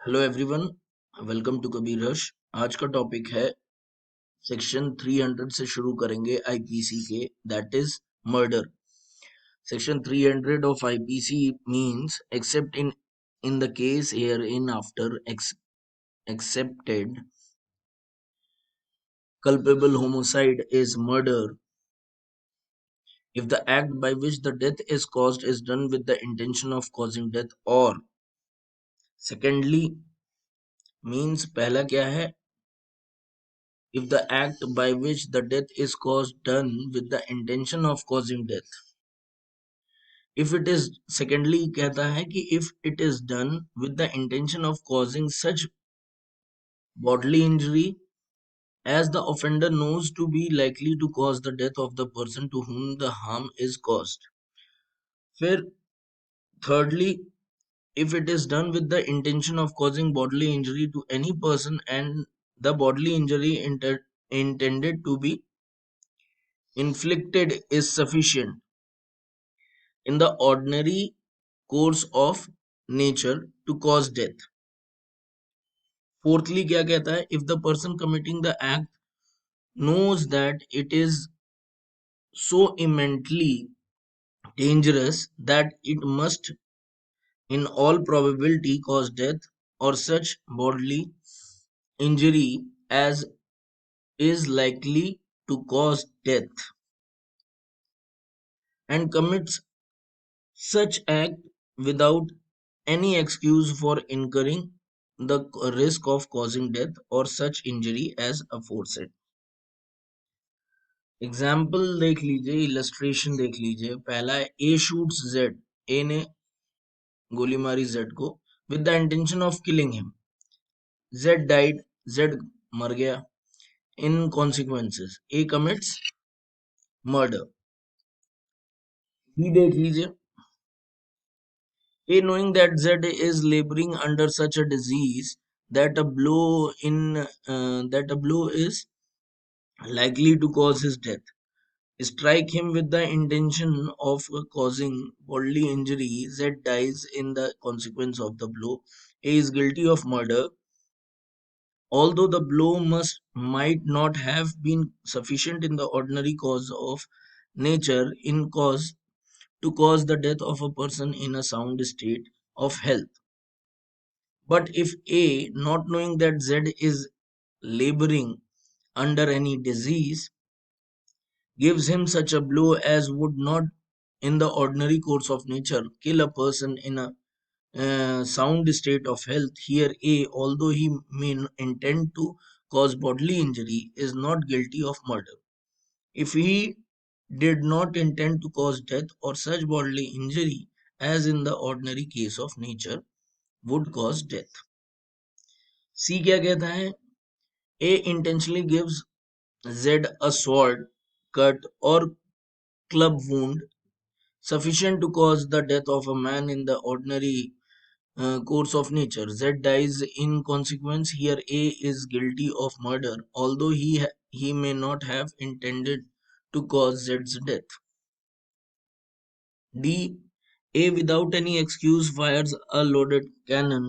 Hello everyone, welcome to Kabir Rush. आज का topic है सेक्शन 300 से शुरू करेंगे आईपीसी के, that is murder. Section 300 of IPC means accept in the case here in after accepted culpable homicide is murder if the act by which the death is caused is done with the intention of causing death, or secondly means पहला क्या है, if the act by which the death is caused done with the intention of causing death. If it is secondly कहता है कि if it is done with the intention of causing such bodily injury as the offender knows to be likely to cause the death of the person to whom the harm is caused. फिर thirdly, if it is done with the intention of causing bodily injury to any person and the bodily injury intended to be inflicted is sufficient in the ordinary course of nature to cause death. Fourthly क्या कहता है, if the person committing the act knows that it is so immensely dangerous that it must in all probability cause death or such bodily injury as is likely to cause death, and commits such act without any excuse for incurring the risk of causing death or such injury as aforesaid. Example देख लीजिए, illustration देख लीजिए। पहला है ए shoots Z, ए ने गोली मारी Z को with the intention of killing him, Z died, Z मर गया। इन कॉन्सिक्वेंसेस ए कमिट्स मर्डर। बी देख लीजिए, A, knowing that Z is laboring under such a disease that a blow is likely to cause his death, strike him with the intention of causing bodily injury. Z dies in the consequence of the blow. A is guilty of murder, although the blow might not have been sufficient in the ordinary cause of nature in cause to cause the death of a person in a sound state of health. But if A, not knowing that Z is laboring under any disease, gives him such a blow as would not in the ordinary course of nature kill a person in a sound state of health, here A, although he may intend to cause bodily injury, is not guilty of murder. If he did not intend to cause death or such bodily injury as in the ordinary case of nature would cause death. C क्या कहता है, A intentionally gives Z a sword cut or club wound sufficient to cause the death of a man in the ordinary course of nature. Z dies in consequence. Here A is guilty of murder, although he may not have intended to cause Z's death. D, A without any excuse fires a loaded cannon.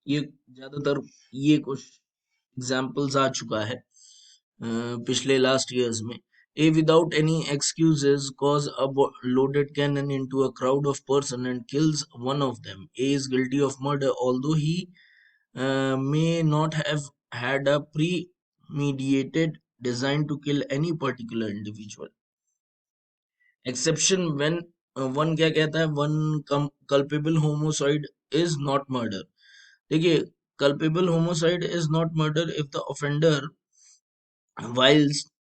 ये ज्यादातर ये कुछ examples आ चुका है पिछले last years में. A without any excuses cause a loaded cannon into a crowd of person and kills one of them. A is guilty of murder, although he may not have had a premeditated design to kill any particular individual. Exception when one क्या कहता है, one culpable homicide is not murder. देखिए, culpable homicide is not murder if the offender, whilst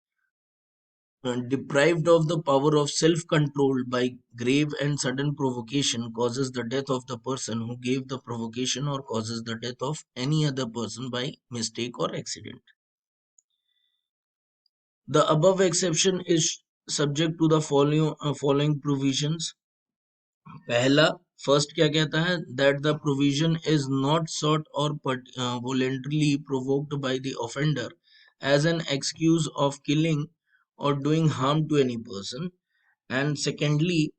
deprived of the power of self-control by grave and sudden provocation, causes the death of the person who gave the provocation or causes the death of any other person by mistake or accident. The above exception is subject to the following provisions. पहला, first क्या कहता है, that the provision is not sought or voluntarily provoked by the offender as an excuse of killing or doing harm to any person. And secondly,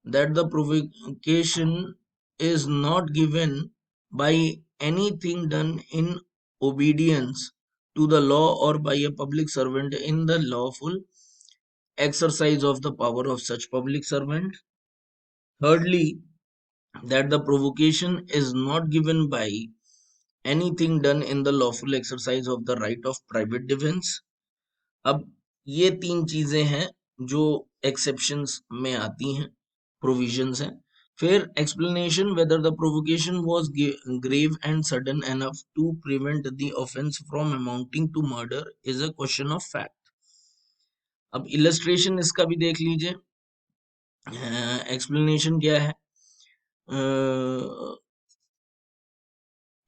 that the provocation is not given by anything done in obedience to the law or by a public servant in the lawful exercise of the power of such public servant. Thirdly, that the provocation is not given by anything done in the lawful exercise of the right of private defense. अब ये तीन चीजें हैं जो exceptions में आती हैं, provisions हैं. फिर explanation whether the provocation was grave and sudden enough to prevent the offense from amounting to murder is a question of fact. अब illustration इसका भी देख लीजिए. explanation क्या है?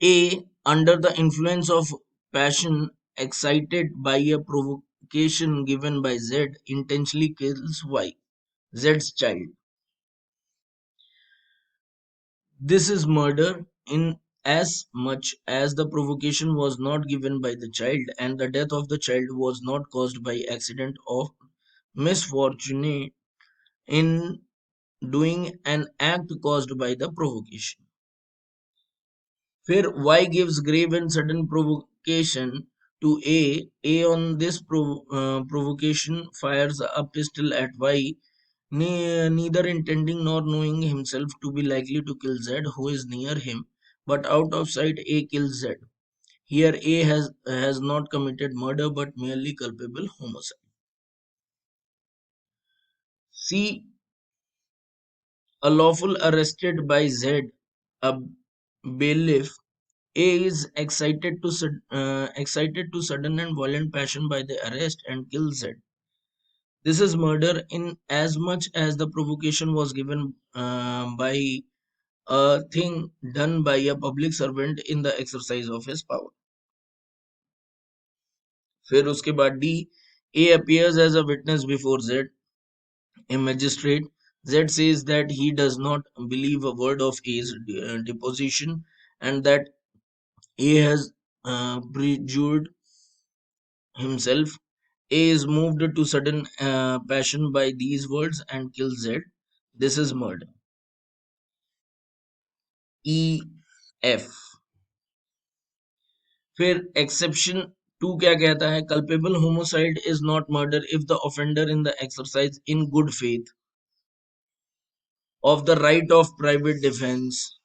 A, under the influence of passion excited by a provocation given by Z, intentionally kills Y, Z's child. This is murder in as much as the provocation was not given by the child and the death of the child was not caused by accident or misfortune in doing an act caused by the provocation. फिर Y gives grave and sudden provocation to A. A on this provocation fires a pistol at Y, neither intending nor knowing himself to be likely to kill Z, who is near him, but out of sight A kills Z. Here A has not committed murder but merely culpable homicide. C. A lawful arrested by Z, a bailiff. A is excited to sudden and violent passion by the arrest and kills Z. This is murder in as much as the provocation was given by a thing done by a public servant in the exercise of his power. फिर उसके बाद D. A appears as a witness before Z, a magistrate. Z says that he does not believe a word of A's deposition and that A has perjured himself. A is moved to sudden passion by these words and kills Z. This is murder. E. F. फिर exception 2 क्या कहता है? Culpable homicide is not murder if the offender in the exercise in good faith of the right of private defense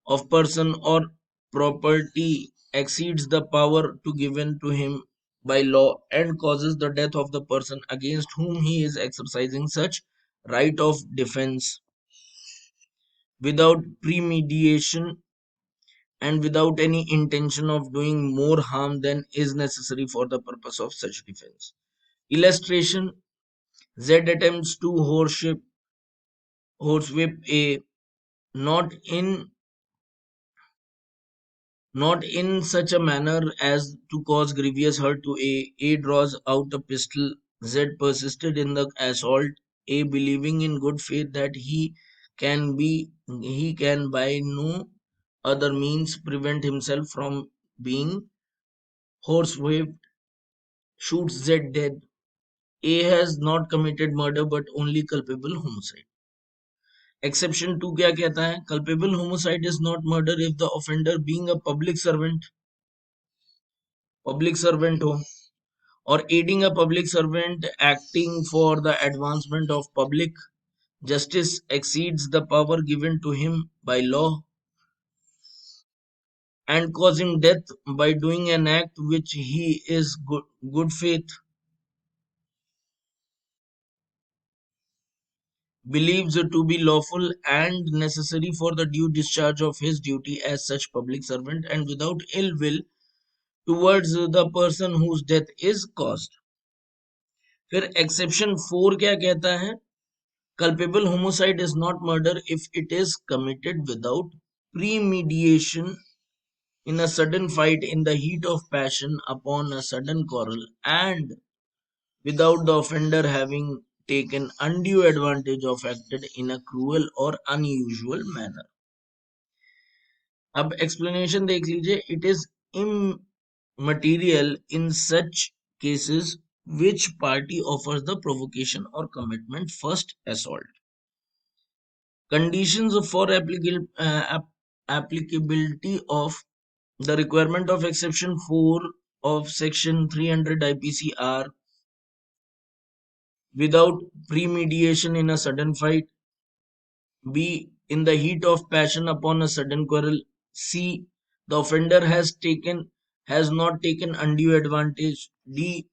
of person or property exceeds the power to given to him by law and causes the death of the person against whom he is exercising such right of defense without premeditation and without any intention of doing more harm than is necessary for the purpose of such defense. Illustration: Z attempts to horsewhip A, not in not in such a manner as to cause grievous hurt to A. A draws out a pistol. Z persisted in the assault. A, believing in good faith that he can by no other means prevent himself from being horsewhipped, shoots Z dead. A has not committed murder but only culpable homicide. Exception 2 क्या कहता है? Culpable homicide is not murder if the offender being a public servant हो or aiding a public servant acting for the advancement of public justice exceeds the power given to him by law and causing death by doing an act which he is good faith believes to be lawful and necessary for the due discharge of his duty as such public servant and without ill will towards the person whose death is caused. फिर exception 4 क्या कहता है? Culpable homicide is not murder if it is committed without premeditation in a sudden fight in the heat of passion upon a sudden quarrel and without the offender having taken undue advantage of acted in a cruel or unusual manner. अब explanation देख लीजिए. It is immaterial in such cases which party offers the provocation or commitment first assault. Conditions for applicability of the requirement of exception 4 of section 300 IPC are without premeditation in a sudden fight, B. In the heat of passion upon a sudden quarrel. C. The offender has not taken undue advantage. D.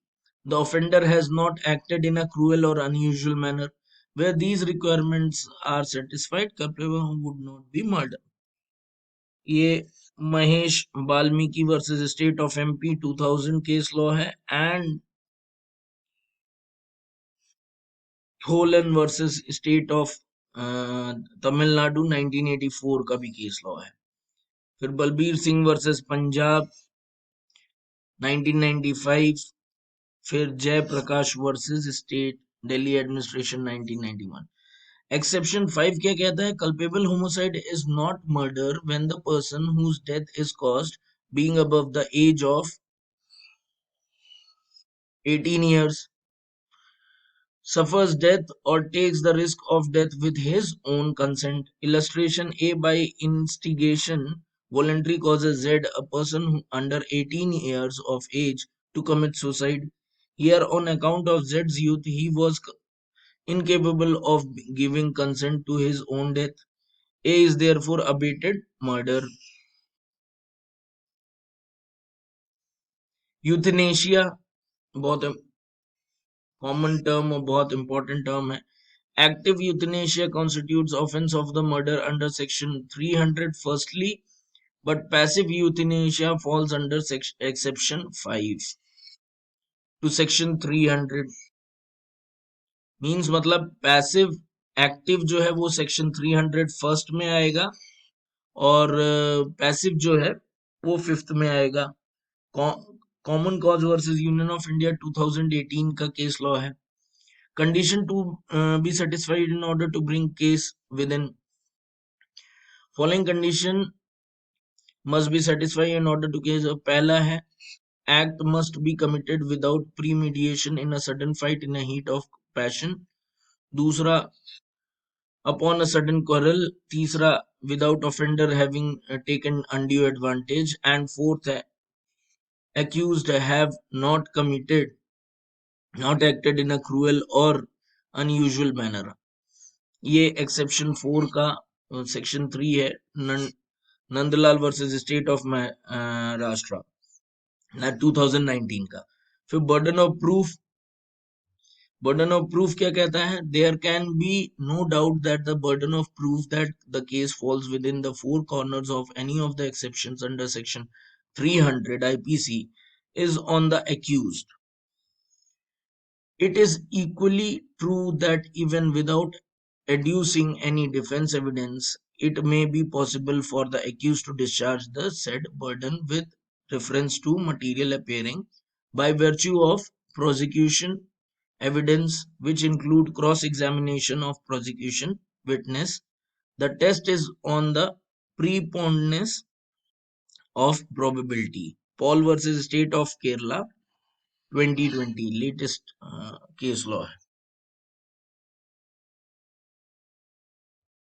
The offender has not acted in a cruel or unusual manner. Where these requirements are satisfied, culpable would not be murdered. ये Mahesh Valmiki versus state of MP 2000 case law है and Tholan versus state of Tamil Nadu 1984 का भी case law है। फिर Balbir Singh versus Punjab 1995, फिर Jayprakash versus state Delhi administration 1991। Exception 5 क्या कहता है? Culpable homicide is not murder when the person whose death is caused being above the age of 18 years suffers death or takes the risk of death with his own consent. Illustration A, by instigation, voluntary causes Z, a person under 18 years of age, to commit suicide. Here, on account of Z's youth, he was incapable of giving consent to his own death. A is therefore abated murder. Euthanasia, बहुत common term और बहुत important term है। Active euthanasia constitutes offense of the murder under section 300 firstly, but passive euthanasia falls under exception 5 to section 300। Means मतलब passive active जो है वो section 300 first में आएगा और पैसिव जो है वो फिफ्थ में आएगा। Common cause versus union of India 2018 का केस लॉ है। Condition to be satisfied in order to bring case within following condition must be satisfied in order to case। पहला है act must be committed without premeditation in a sudden fight in a heat of passion। दूसरा upon a sudden quarrel। तीसरा without offender having taken undue advantage। and fourth accused have not acted in a cruel or unusual manner। ये exception 4 का section 3 है। Nandlal versus state of Maharashtra 2019 का। फिर burden of proof क्या कहता है? There can be no doubt that the burden of proof that the case falls within the four corners of any of the exceptions under section 300 IPC is on the accused। It is equally true that even without adducing any defense evidence, it may be possible for the accused to discharge the said burden with reference to material appearing by virtue of prosecution evidence, which include cross-examination of prosecution witness. The test is on the preponderance of probability। Paul versus State of Kerala 2020 latest case law है।